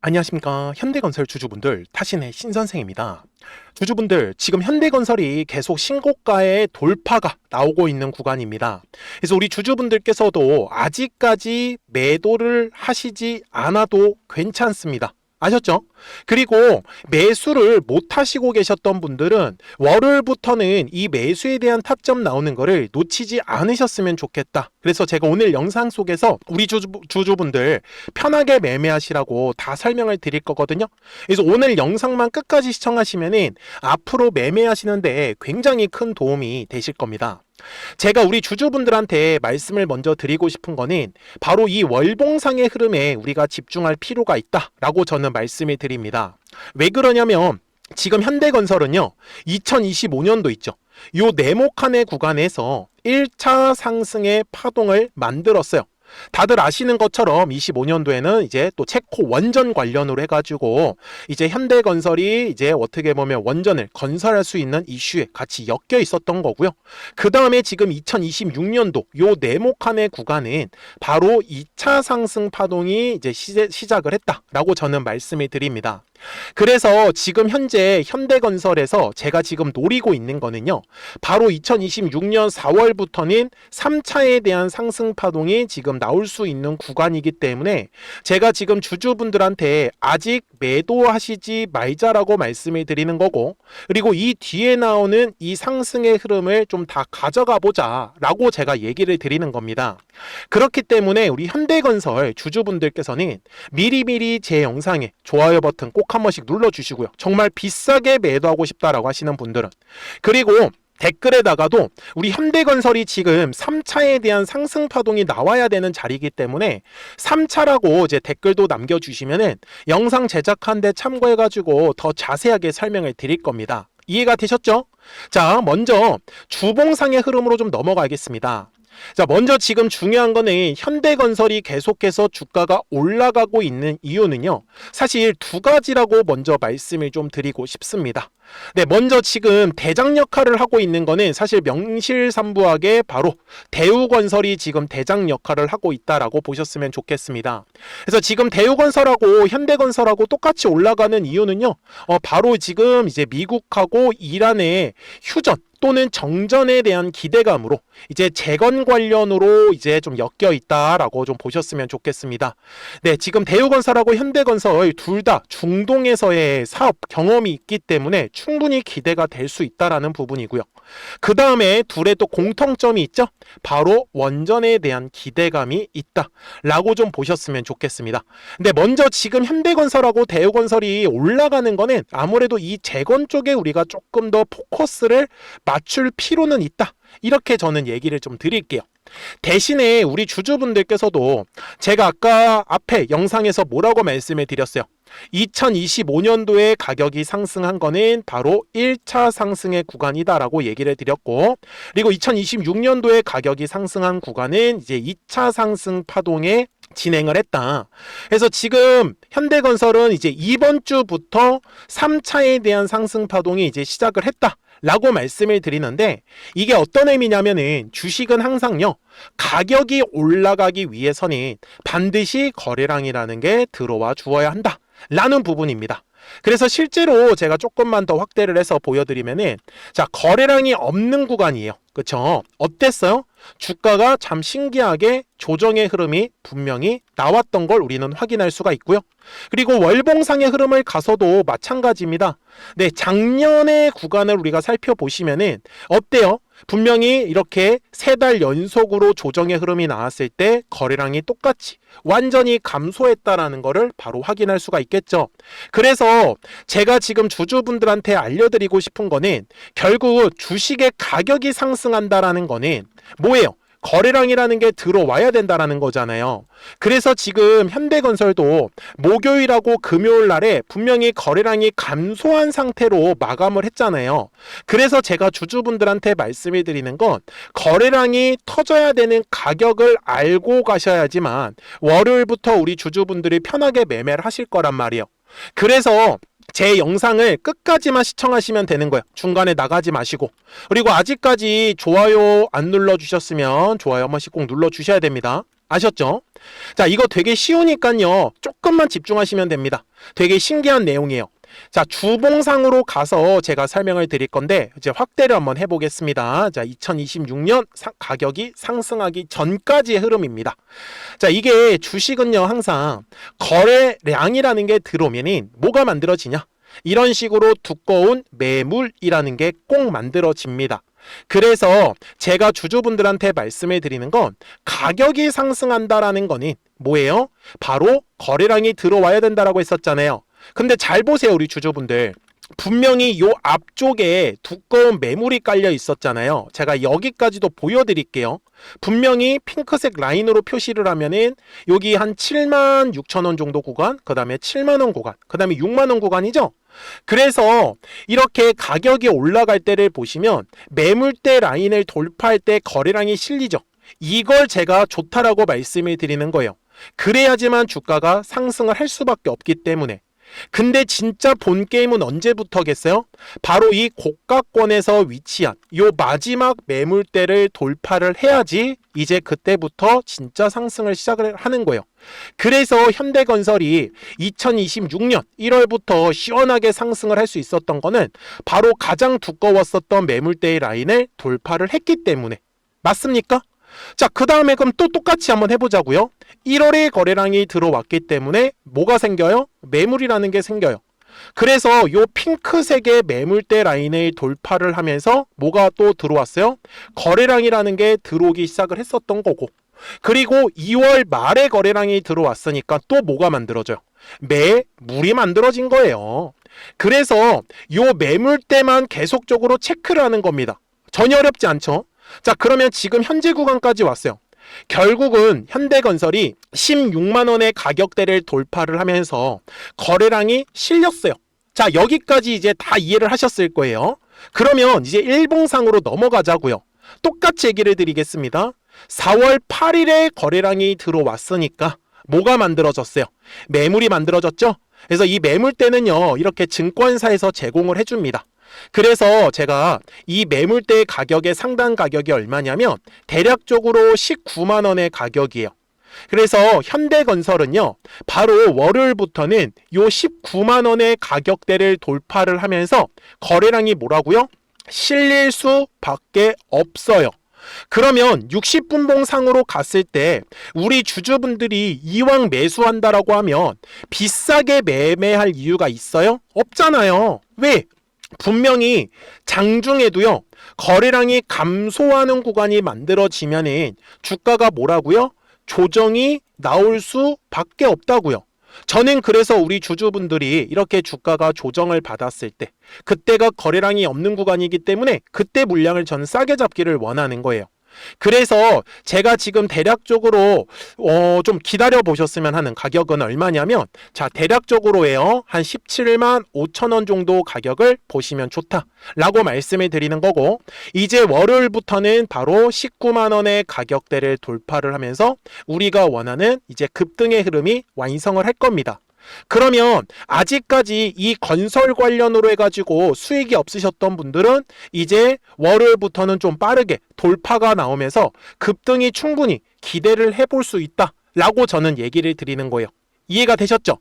안녕하십니까. 현대건설 주주분들, 타신의 신선생입니다. 주주분들, 지금 현대건설이 계속 신고가의 돌파가 나오고 있는 구간입니다. 그래서 우리 주주분들께서도 아직까지 매도를 하시지 않아도 괜찮습니다. 아셨죠? 그리고 매수를 못 하시고 계셨던 분들은 월요일부터는 이 매수에 대한 타점 나오는 거를 놓치지 않으셨으면 좋겠다. 그래서 제가 오늘 영상 속에서 우리 주주분들 편하게 매매하시라고 다 설명을 드릴 거거든요. 그래서 오늘 영상만 끝까지 시청하시면은 앞으로 매매하시는데 굉장히 큰 도움이 되실 겁니다. 제가 우리 주주분들한테 말씀을 먼저 드리고 싶은 거는 바로 이 월봉상의 흐름에 우리가 집중할 필요가 있다라고 저는 말씀을 드립니다. 왜 그러냐면 지금 현대건설은요 2025년도 있죠. 요 네모칸의 구간에서 1차 상승의 파동을 만들었어요. 다들 아시는 것처럼 25년도에는 이제 또 체코 원전 관련으로 해가지고 이제 현대건설이 이제 어떻게 보면 원전을 건설할 수 있는 이슈에 같이 엮여 있었던 거고요. 그 다음에 지금 2026년도 요 네모칸의 구간은 바로 2차 상승 파동이 이제 시작을 했다라고 저는 말씀을 드립니다. 그래서 지금 현재 현대건설에서 제가 지금 노리고 있는 거는요. 바로 2026년 4월부터는 3차에 대한 상승 파동이 지금 나올 수 있는 구간이기 때문에 제가 지금 주주분들한테 아직 매도하시지 말자라고 말씀을 드리는 거고, 그리고 이 뒤에 나오는 이 상승의 흐름을 좀 다 가져가 보자 라고 제가 얘기를 드리는 겁니다. 그렇기 때문에 우리 현대건설 주주분들께서는 미리미리 제 영상에 좋아요 버튼 꼭 한 번씩 눌러주시고요. 정말 비싸게 매도하고 싶다라고 하시는 분들은, 그리고 댓글에다가도 우리 현대건설이 지금 3차에 대한 상승 파동이 나와야 되는 자리이기 때문에 3차라고 이제 댓글도 남겨주시면은 영상 제작하는데 참고해가지고 더 자세하게 설명을 드릴 겁니다. 이해가 되셨죠? 자, 먼저 주봉상의 흐름으로 좀 넘어가겠습니다. 자, 먼저 지금 중요한 거는 현대건설이 계속해서 주가가 올라가고 있는 이유는요, 사실 두 가지라고 먼저 말씀을 좀 드리고 싶습니다. 네, 먼저 지금 대장 역할을 하고 있는 거는 사실 명실상부하게 바로 대우건설이 지금 대장 역할을 하고 있다라고 보셨으면 좋겠습니다. 그래서 지금 대우건설하고 현대건설하고 똑같이 올라가는 이유는요, 바로 지금 이제 미국하고 이란의 휴전 또는 정전에 대한 기대감으로 이제 재건 관련으로 이제 좀 엮여 있다라고 좀 보셨으면 좋겠습니다. 네, 지금 대우건설하고 현대건설 둘 다 중동에서의 사업 경험이 있기 때문에 충분히 기대가 될 수 있다라는 부분이고요. 그 다음에 둘의 또 공통점이 있죠. 바로 원전에 대한 기대감이 있다라고 좀 보셨으면 좋겠습니다. 근데 먼저 지금 현대건설하고 대우건설이 올라가는 거는 아무래도 이 재건 쪽에 우리가 조금 더 포커스를 맞출 필요는 있다. 이렇게 저는 얘기를 좀 드릴게요. 대신에 우리 주주분들께서도 제가 아까 앞에 영상에서 뭐라고 말씀을 드렸어요. 2025년도에 가격이 상승한 거는 바로 1차 상승의 구간이다라고 얘기를 드렸고, 그리고 2026년도에 가격이 상승한 구간은 이제 2차 상승 파동에 진행을 했다. 그래서 지금 현대건설은 이제 이번 주부터 3차에 대한 상승 파동이 이제 시작을 했다 라고 말씀을 드리는데, 이게 어떤 의미냐면은 주식은 항상요, 가격이 올라가기 위해서는 반드시 거래량이라는 게 들어와 주어야 한다 라는 부분입니다. 그래서 실제로 제가 조금만 더 확대를 해서 보여드리면은, 자, 거래량이 없는 구간이에요. 그쵸? 어땠어요? 주가가 참 신기하게 조정의 흐름이 분명히 나왔던 걸 우리는 확인할 수가 있고요. 그리고 월봉상의 흐름을 가서도 마찬가지입니다. 네, 작년의 구간을 우리가 살펴보시면은 어때요? 분명히 이렇게 3달 연속으로 조정의 흐름이 나왔을 때 거래량이 똑같이 완전히 감소했다라는 거를 바로 확인할 수가 있겠죠. 그래서 제가 지금 주주분들한테 알려드리고 싶은 거는 결국 주식의 가격이 상승한다라는 거는 뭐예요? 거래량이라는 게 들어와야 된다라는 거잖아요. 그래서 지금 현대건설도 목요일하고 금요일 날에 분명히 거래량이 감소한 상태로 마감을 했잖아요. 그래서 제가 주주분들한테 말씀을 드리는 건 거래량이 터져야 되는 가격을 알고 가셔야지만 월요일부터 우리 주주분들이 편하게 매매를 하실 거란 말이에요. 그래서 제 영상을 끝까지만 시청하시면 되는 거예요. 중간에 나가지 마시고. 그리고 아직까지 좋아요 안 눌러주셨으면 좋아요 한 번씩 꼭 눌러주셔야 됩니다. 아셨죠? 자, 이거 되게 쉬우니까요. 조금만 집중하시면 됩니다. 되게 신기한 내용이에요. 자, 주봉상으로 가서 제가 설명을 드릴 건데 이제 확대를 한번 해보겠습니다. 자, 2026년 가격이 상승하기 전까지의 흐름입니다. 자, 이게 주식은요, 항상 거래량이라는 게 들어오면은 뭐가 만들어지냐? 이런 식으로 두꺼운 매물이라는 게 꼭 만들어집니다. 그래서 제가 주주분들한테 말씀을 드리는 건 가격이 상승한다라는 거는 뭐예요? 바로 거래량이 들어와야 된다라고 했었잖아요. 근데 잘 보세요, 우리 주주분들. 분명히 요 앞쪽에 두꺼운 매물이 깔려 있었잖아요. 제가 여기까지도 보여드릴게요. 분명히 핑크색 라인으로 표시를 하면은 여기 한 7만 6천 원 정도 구간, 그 다음에 7만 원 구간, 그 다음에 6만 원 구간이죠. 그래서 이렇게 가격이 올라갈 때를 보시면 매물대 라인을 돌파할 때 거래량이 실리죠. 이걸 제가 좋다라고 말씀을 드리는 거예요. 그래야지만 주가가 상승을 할 수밖에 없기 때문에. 근데 진짜 본 게임은 언제부터겠어요? 바로 이 고가권에서 위치한 요 마지막 매물대를 돌파를 해야지 이제 그때부터 진짜 상승을 시작을 하는 거예요. 그래서 현대건설이 2026년 1월부터 시원하게 상승을 할 수 있었던 거는 바로 가장 두꺼웠었던 매물대의 라인을 돌파를 했기 때문에. 맞습니까? 자, 그 다음에 그럼 또 똑같이 한번 해보자고요. 1월에 거래량이 들어왔기 때문에 뭐가 생겨요? 매물이라는 게 생겨요. 그래서 요 핑크색의 매물대 라인을 돌파를 하면서 뭐가 또 들어왔어요? 거래량이라는 게 들어오기 시작을 했었던 거고, 그리고 2월 말에 거래량이 들어왔으니까 또 뭐가 만들어져요? 매물이 만들어진 거예요. 그래서 요 매물대만 계속적으로 체크를 하는 겁니다. 전혀 어렵지 않죠? 자, 그러면 지금 현재 구간까지 왔어요. 결국은 현대건설이 16만 원의 가격대를 돌파를 하면서 거래량이 실렸어요. 자, 여기까지 이제 다 이해를 하셨을 거예요. 그러면 이제 일봉상으로 넘어가자고요. 똑같이 얘기를 드리겠습니다. 4월 8일에 거래량이 들어왔으니까 뭐가 만들어졌어요? 매물이 만들어졌죠? 그래서 이 매물대는요, 이렇게 증권사에서 제공을 해줍니다. 그래서 제가 이 매물대 가격의 상단 가격이 얼마냐면 대략적으로 19만 원의 가격이에요. 그래서 현대건설은요, 바로 월요일부터는 요 19만 원의 가격대를 돌파를 하면서 거래량이 뭐라고요? 실릴 수밖에 없어요. 그러면 60분봉 상으로 갔을 때 우리 주주분들이 이왕 매수한다라고 하면 비싸게 매매할 이유가 있어요? 없잖아요. 왜? 분명히 장중에도요, 거래량이 감소하는 구간이 만들어지면은 주가가 뭐라고요? 조정이 나올 수밖에 없다고요. 저는 그래서 우리 주주분들이 이렇게 주가가 조정을 받았을 때 그때가 거래량이 없는 구간이기 때문에 그때 물량을 저는 싸게 잡기를 원하는 거예요. 그래서 제가 지금 대략적으로 좀 기다려 보셨으면 하는 가격은 얼마냐면, 자, 대략적으로예요, 한 17만 5천 원 정도 가격을 보시면 좋다라고 말씀을 드리는 거고, 이제 월요일부터는 바로 19만 원의 가격대를 돌파를 하면서 우리가 원하는 이제 급등의 흐름이 완성을 할 겁니다. 그러면 아직까지 이 건설 관련으로 해가지고 수익이 없으셨던 분들은 이제 월요일부터는 좀 빠르게 돌파가 나오면서 급등이 충분히 기대를 해볼 수 있다라고 저는 얘기를 드리는 거예요. 이해가 되셨죠?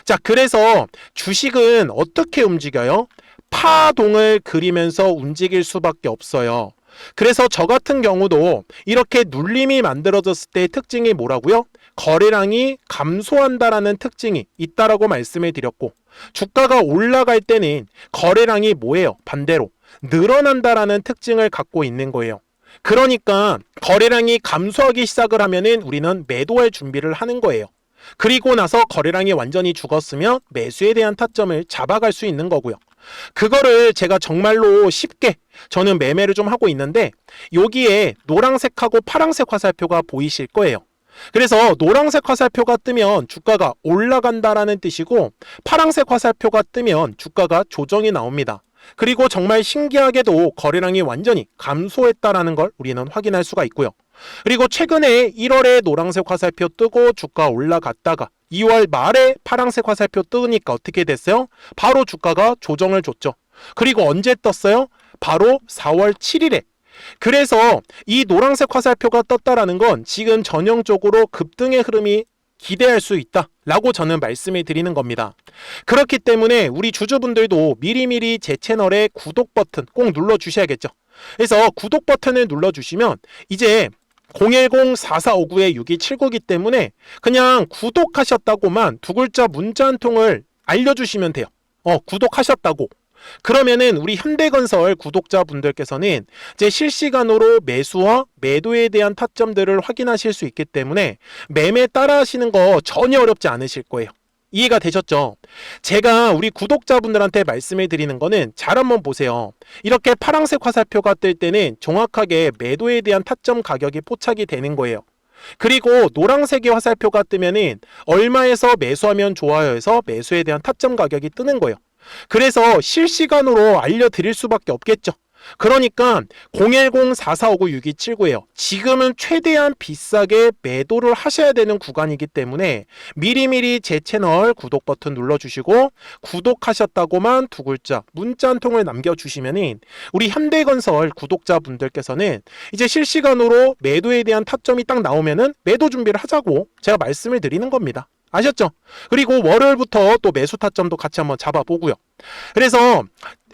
자, 그래서 주식은 어떻게 움직여요? 파동을 그리면서 움직일 수밖에 없어요. 그래서 저 같은 경우도 이렇게 눌림이 만들어졌을 때의 특징이 뭐라고요? 거래량이 감소한다라는 특징이 있다라고 말씀을 드렸고, 주가가 올라갈 때는 거래량이 뭐예요? 반대로 늘어난다라는 특징을 갖고 있는 거예요. 그러니까 거래량이 감소하기 시작을 하면은 우리는 매도할 준비를 하는 거예요. 그리고 나서 거래량이 완전히 죽었으면 매수에 대한 타점을 잡아갈 수 있는 거고요. 그거를 제가 정말로 쉽게 저는 매매를 좀 하고 있는데, 여기에 노란색하고 파란색 화살표가 보이실 거예요. 그래서 노란색 화살표가 뜨면 주가가 올라간다라는 뜻이고, 파란색 화살표가 뜨면 주가가 조정이 나옵니다. 그리고 정말 신기하게도 거래량이 완전히 감소했다라는 걸 우리는 확인할 수가 있고요. 그리고 최근에 1월에 노란색 화살표 뜨고 주가 올라갔다가 2월 말에 파란색 화살표 뜨니까 어떻게 됐어요? 바로 주가가 조정을 줬죠. 그리고 언제 떴어요? 바로 4월 7일에 그래서 이 노란색 화살표가 떴다라는 건 지금 전형적으로 급등의 흐름이 기대할 수 있다라고 저는 말씀을 드리는 겁니다. 그렇기 때문에 우리 주주분들도 미리미리 제 채널에 구독 버튼 꼭 눌러주셔야겠죠. 그래서 구독 버튼을 눌러주시면 이제 010-4459-6279이기 때문에 그냥 구독하셨다고만 두 글자 문자 한 통을 알려주시면 돼요. 구독하셨다고. 그러면은 우리 현대건설 구독자분들께서는 이제 실시간으로 매수와 매도에 대한 타점들을 확인하실 수 있기 때문에 매매 따라 하시는 거 전혀 어렵지 않으실 거예요. 이해가 되셨죠? 제가 우리 구독자분들한테 말씀을 드리는 거는 잘 한번 보세요. 이렇게 파란색 화살표가 뜰 때는 정확하게 매도에 대한 타점 가격이 포착이 되는 거예요. 그리고 노란색의 화살표가 뜨면은 얼마에서 매수하면 좋아요 해서 매수에 대한 타점 가격이 뜨는 거예요. 그래서 실시간으로 알려드릴 수밖에 없겠죠. 그러니까 010-4459-6279예요. 지금은 최대한 비싸게 매도를 하셔야 되는 구간이기 때문에 미리미리 제 채널 구독 버튼 눌러주시고 구독하셨다고만 두 글자 문자 한 통을 남겨주시면 우리 현대건설 구독자분들께서는 이제 실시간으로 매도에 대한 타점이 딱 나오면은 매도 준비를 하자고 제가 말씀을 드리는 겁니다. 아셨죠? 그리고 월요일부터 또 매수 타점도 같이 한번 잡아보고요. 그래서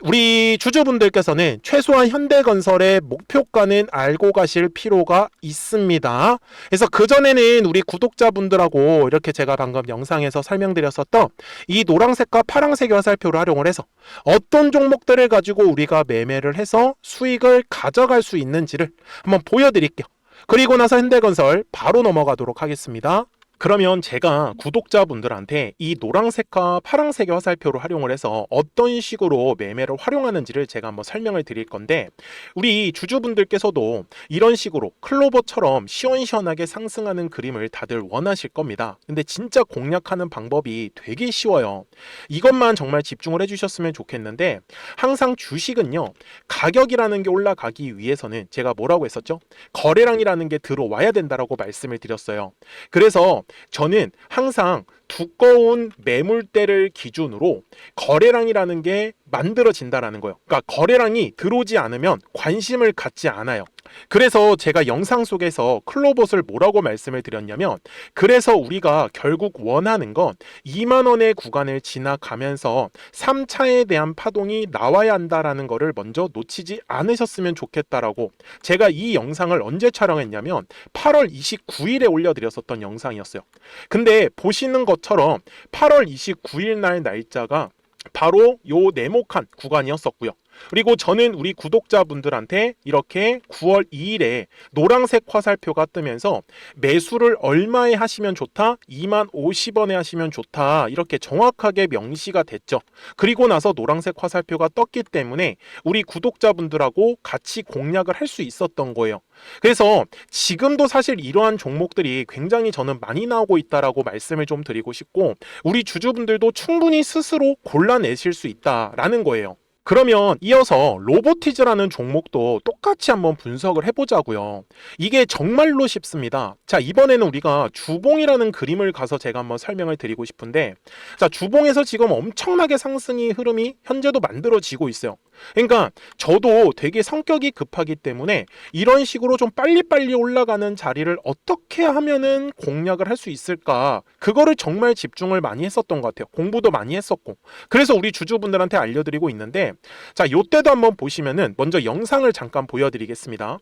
우리 주주분들께서는 최소한 현대건설의 목표가는 알고 가실 필요가 있습니다. 그래서 그전에는 우리 구독자분들하고 이렇게 제가 방금 영상에서 설명드렸었던 이 노란색과 파란색의 화살표를 활용을 해서 어떤 종목들을 가지고 우리가 매매를 해서 수익을 가져갈 수 있는지를 한번 보여드릴게요. 그리고 나서 현대건설 바로 넘어가도록 하겠습니다. 그러면 제가 구독자분들한테 이 노란색과 파란색의 화살표를 활용을 해서 어떤 식으로 매매를 활용하는지를 제가 한번 설명을 드릴 건데 우리 주주분들께서도 이런 식으로 클로버처럼 시원시원하게 상승하는 그림을 다들 원하실 겁니다. 근데 진짜 공략하는 방법이 되게 쉬워요. 이것만 정말 집중을 해주셨으면 좋겠는데 항상 주식은요 가격이라는 게 올라가기 위해서는 제가 뭐라고 했었죠? 거래량이라는 게 들어와야 된다라고 말씀을 드렸어요. 그래서 저는 항상 두꺼운 매물대를 기준으로 거래량이라는 게 만들어진다라는 거예요. 그러니까 거래량이 들어오지 않으면 관심을 갖지 않아요. 그래서 제가 영상 속에서 클로봇을 뭐라고 말씀을 드렸냐면 그래서 우리가 결국 원하는 건 2만 원의 구간을 지나가면서 3차에 대한 파동이 나와야 한다라는 거를 먼저 놓치지 않으셨으면 좋겠다라고 제가 이 영상을 언제 촬영했냐면 8월 29일에 올려드렸었던 영상이었어요. 근데 보시는 것처럼 8월 29일 날 날짜가 바로 요 네모칸 구간이었었고요. 그리고 저는 우리 구독자분들한테 이렇게 9월 2일에 노란색 화살표가 뜨면서 매수를 얼마에 하시면 좋다? 2만 50원에 하시면 좋다. 이렇게 정확하게 명시가 됐죠. 그리고 나서 노란색 화살표가 떴기 때문에 우리 구독자분들하고 같이 공략을 할 수 있었던 거예요. 그래서 지금도 사실 이러한 종목들이 굉장히 저는 많이 나오고 있다라고 말씀을 좀 드리고 싶고 우리 주주분들도 충분히 스스로 골라내실 수 있다라는 거예요. 그러면 이어서 로보티즈라는 종목도 똑같이 한번 분석을 해보자고요. 이게 정말로 쉽습니다. 자, 이번에는 우리가 주봉이라는 그림을 가서 제가 한번 설명을 드리고 싶은데 자, 주봉에서 지금 엄청나게 상승이 흐름이 현재도 만들어지고 있어요. 그러니까 저도 되게 성격이 급하기 때문에 이런 식으로 좀 빨리빨리 올라가는 자리를 어떻게 하면은 공략을 할 수 있을까 그거를 정말 집중을 많이 했었던 것 같아요. 공부도 많이 했었고 그래서 우리 주주분들한테 알려드리고 있는데 자, 요때도 한번 보시면은 먼저 영상을 잠깐 보여드리겠습니다.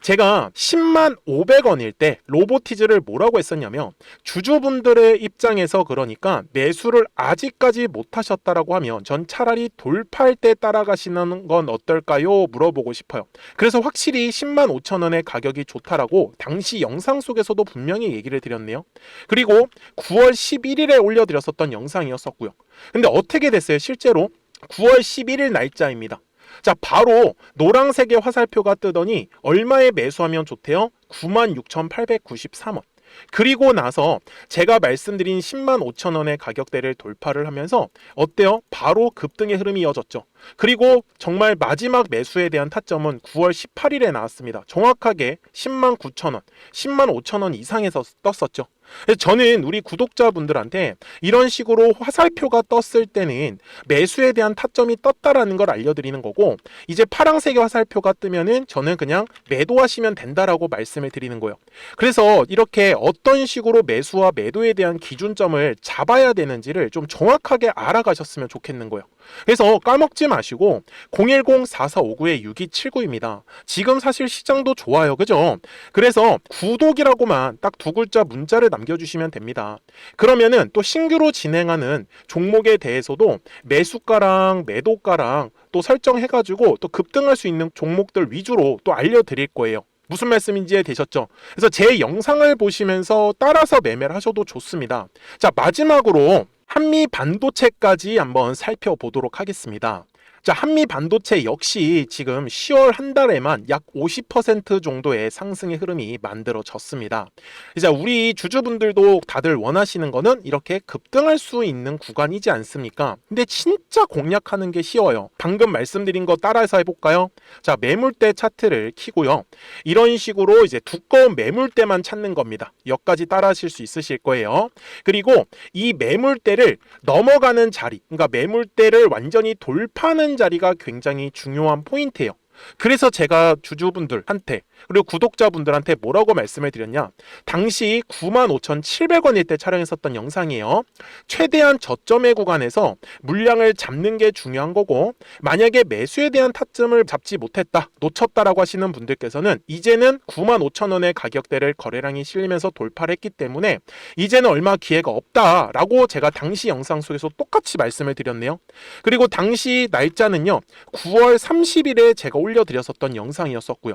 제가 10만 500원일 때 로보티즈를 뭐라고 했었냐면 주주분들의 입장에서 그러니까 매수를 아직까지 못 하셨다라고 하면 전 차라리 돌파할 때 따라가시는 건 어떨까요? 물어보고 싶어요. 그래서 확실히 10만 5천 원의 가격이 좋다라고 당시 영상 속에서도 분명히 얘기를 드렸네요. 그리고 9월 11일에 올려드렸었던 영상이었었고요. 근데 어떻게 됐어요? 실제로 9월 11일 날짜입니다. 자, 바로 노란색의 화살표가 뜨더니 얼마에 매수하면 좋대요? 96,893원. 그리고 나서 제가 말씀드린 10만 5천 원의 가격대를 돌파를 하면서 어때요? 바로 급등의 흐름이 이어졌죠. 그리고 정말 마지막 매수에 대한 타점은 9월 18일에 나왔습니다. 정확하게 10만 9천 원, 10만 5천 원 이상에서 떴었죠. 그래서 저는 우리 구독자분들한테 이런 식으로 화살표가 떴을 때는 매수에 대한 타점이 떴다라는 걸 알려드리는 거고, 이제 파란색의 화살표가 뜨면은 저는 그냥 매도하시면 된다라고 말씀을 드리는 거예요. 그래서 이렇게 어떤 식으로 매수와 매도에 대한 기준점을 잡아야 되는지를 좀 정확하게 알아가셨으면 좋겠는 거예요. 그래서 까먹지 마시고 010-4459-6279입니다. 지금 사실 시장도 좋아요. 그죠? 그래서 구독이라고만 딱 두 글자 문자를 남겨주시면 됩니다. 그러면은 또 신규로 진행하는 종목에 대해서도 매수가랑 매도가랑 또 설정해가지고 또 급등할 수 있는 종목들 위주로 또 알려드릴 거예요. 무슨 말씀인지 되셨죠? 그래서 제 영상을 보시면서 따라서 매매를 하셔도 좋습니다. 자, 마지막으로 한미 반도체까지 한번 살펴보도록 하겠습니다. 자, 한미 반도체 역시 지금 10월 한 달에만 약 50% 정도의 상승의 흐름이 만들어졌습니다. 이제 우리 주주분들도 다들 원하시는 거는 이렇게 급등할 수 있는 구간이지 않습니까? 근데 진짜 공략하는 게 쉬워요. 방금 말씀드린 거 따라서 해볼까요? 자, 매물대 차트를 키고요. 이런 식으로 이제 두꺼운 매물대만 찾는 겁니다. 여기까지 따라 하실 수 있으실 거예요. 그리고 이 매물대를 넘어가는 자리, 그러니까 매물대를 완전히 돌파하는 자리가 굉장히 중요한 포인트예요. 그래서 제가 주주분들한테 그리고 구독자분들한테 뭐라고 말씀을 드렸냐, 당시 95,700원일 때 촬영했었던 영상이에요. 최대한 저점의 구간에서 물량을 잡는 게 중요한 거고, 만약에 매수에 대한 타점을 잡지 못했다, 놓쳤다라고 하시는 분들께서는 이제는 95,000원의 가격대를 거래량이 실리면서 돌파를 했기 때문에 이제는 얼마 기회가 없다라고 제가 당시 영상 속에서 똑같이 말씀을 드렸네요. 그리고 당시 날짜는요, 9월 30일에 제가 올려드렸었던 영상이었었고요.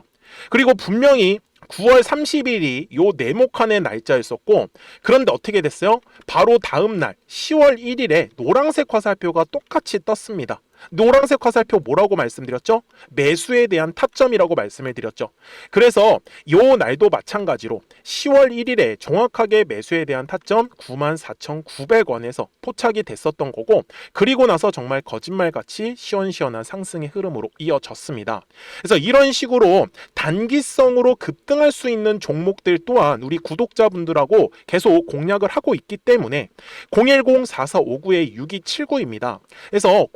그리고 분명히 9월 30일이 요 네모칸의 날짜였었고, 그런데 어떻게 됐어요? 바로 다음 날 10월 1일에 노란색 화살표가 똑같이 떴습니다. 노란색 화살표 뭐라고 말씀드렸죠? 매수에 대한 타점이라고 말씀을 드렸죠. 그래서 요 날도 마찬가지로 10월 1일에 정확하게 매수에 대한 타점 94,900원에서 포착이 됐었던 거고, 그리고 나서 정말 거짓말같이 시원시원한 상승의 흐름으로 이어졌습니다. 그래서 이런 식으로 단기성으로 급등할 수 있는 종목들 또한 우리 구독자분들하고 계속 공략을 하고 있기 때문에 010-4459-6279입니다. 그래서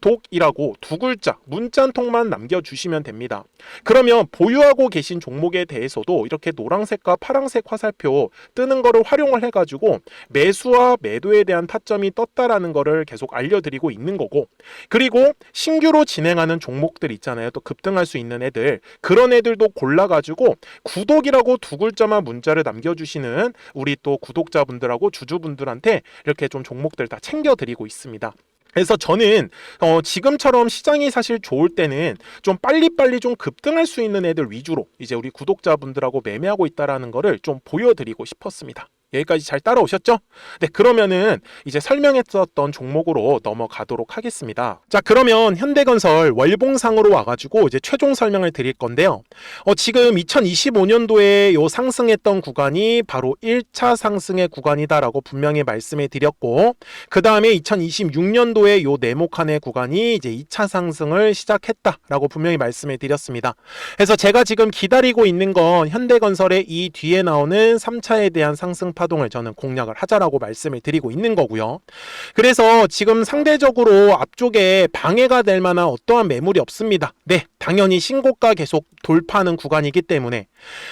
구독이라고 두 글자 문자 한 통만 남겨주시면 됩니다. 그러면 보유하고 계신 종목에 대해서도 이렇게 노란색과 파란색 화살표 뜨는 거를 활용을 해가지고 매수와 매도에 대한 타점이 떴다라는 거를 계속 알려드리고 있는 거고, 그리고 신규로 진행하는 종목들 있잖아요. 또 급등할 수 있는 애들, 그런 애들도 골라가지고 구독이라고 두 글자만 문자를 남겨주시는 우리 또 구독자분들하고 주주분들한테 이렇게 좀 종목들 다 챙겨드리고 있습니다. 그래서 저는 지금처럼 시장이 사실 좋을 때는 좀 빨리빨리 좀 급등할 수 있는 애들 위주로 이제 우리 구독자분들하고 매매하고 있다라는 거를 좀 보여드리고 싶었습니다. 여기까지 잘 따라오셨죠? 네, 그러면은 이제 설명했었던 종목으로 넘어가도록 하겠습니다. 자, 그러면 현대건설 월봉상으로 와가지고 이제 최종 설명을 드릴 건데요. 지금 2025년도에 요 상승했던 구간이 바로 1차 상승의 구간이다라고 분명히 말씀을 드렸고, 그 다음에 2026년도에 요 네모칸의 구간이 이제 2차 상승을 시작했다라고 분명히 말씀을 드렸습니다. 그래서 제가 지금 기다리고 있는 건 현대건설의 이 뒤에 나오는 3차에 대한 상승 파동을 저는 공략을 하자라고 말씀을 드리고 있는 거고요. 그래서 지금 상대적으로 앞쪽에 방해가 될 만한 어떠한 매물이 없습니다. 네, 당연히 신고가 계속 돌파하는 구간이기 때문에.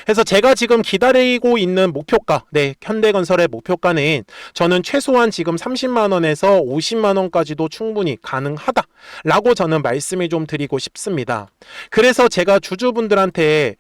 그래서 제가 지금 기다리고 있는 목표가, 네, 현대건설의 목표가는 저는 최소한 지금 30만 원에서 50만 원까지도 충분히 가능하다라고 저는 말씀을 좀 드리고 싶습니다. 그래서 제가 주주분들한테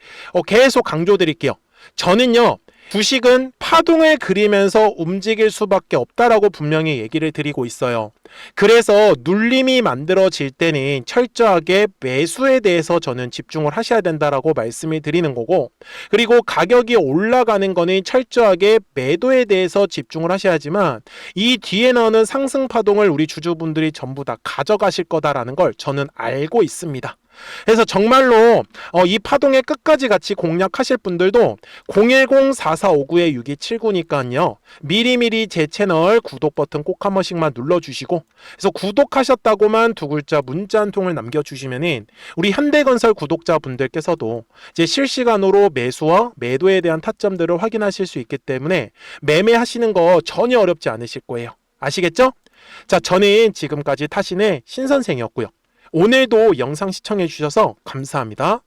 계속 강조드릴게요. 저는요, 주식은 파동을 그리면서 움직일 수밖에 없다라고 분명히 얘기를 드리고 있어요. 그래서 눌림이 만들어질 때는 철저하게 매수에 대해서 저는 집중을 하셔야 된다라고 말씀을 드리는 거고, 그리고 가격이 올라가는 거는 철저하게 매도에 대해서 집중을 하셔야지만 이 뒤에 나오는 상승 파동을 우리 주주분들이 전부 다 가져가실 거다라는 걸 저는 알고 있습니다. 그래서 정말로 이 파동의 끝까지 같이 공략하실 분들도 010-4459-6279니까요. 미리미리 제 채널 구독 버튼 꼭 한 번씩만 눌러주시고, 그래서 구독하셨다고만 두 글자 문자 한 통을 남겨주시면은 우리 현대건설 구독자분들께서도 이제 실시간으로 매수와 매도에 대한 타점들을 확인하실 수 있기 때문에 매매하시는 거 전혀 어렵지 않으실 거예요. 아시겠죠? 자, 저는 지금까지 타신의 신선생이었고요. 오늘도 영상 시청해 주셔서 감사합니다.